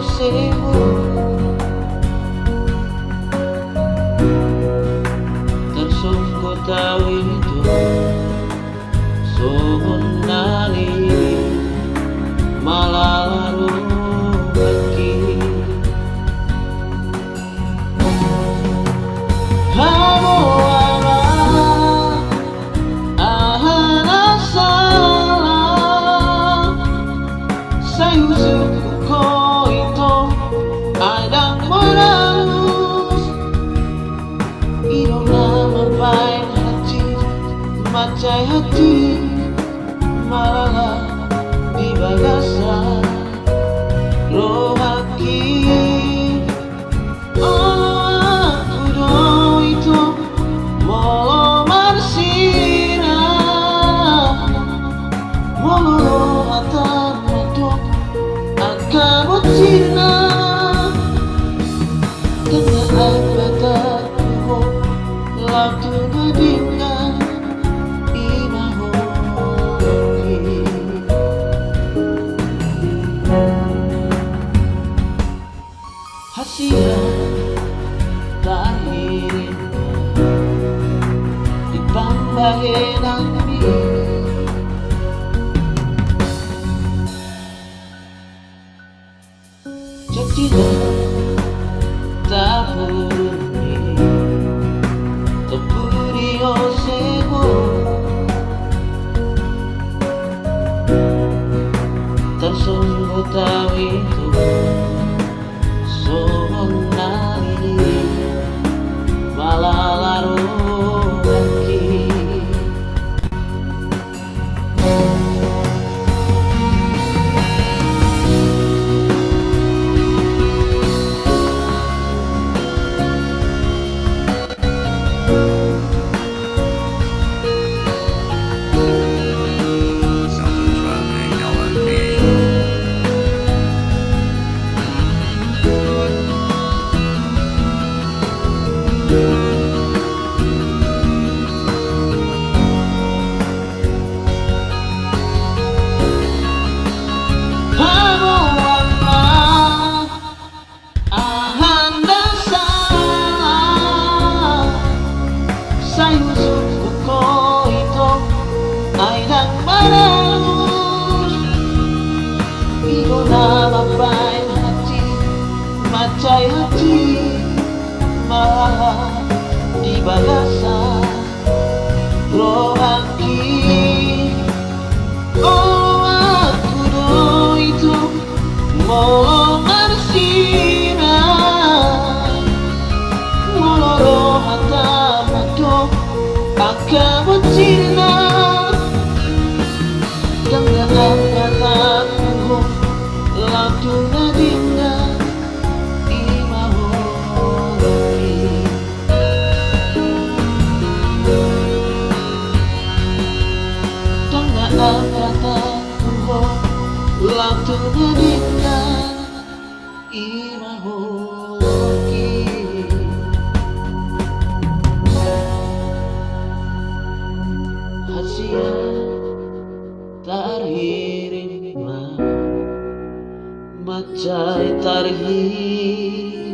semu tersungguh tahu itu suhun nali malah lalu pergi kamu macai hati malah di bagasan roh haki. Oh aku do itu molo marsina molo atan matok akabot sina tengah abataku lautu gedingan hasia tahirin di pambahenan mi jadinya tapuni tepuri osebo tersungguh tahu itu suhun nali malah laru pergi macai hati malah di bagasan roh haki. Oh aku do itu molo marsina molo roh hata matok akabot sina dengan angkataku lautu nadinga lautu nadinga imahologi hasia tarhirin macai tarhirima.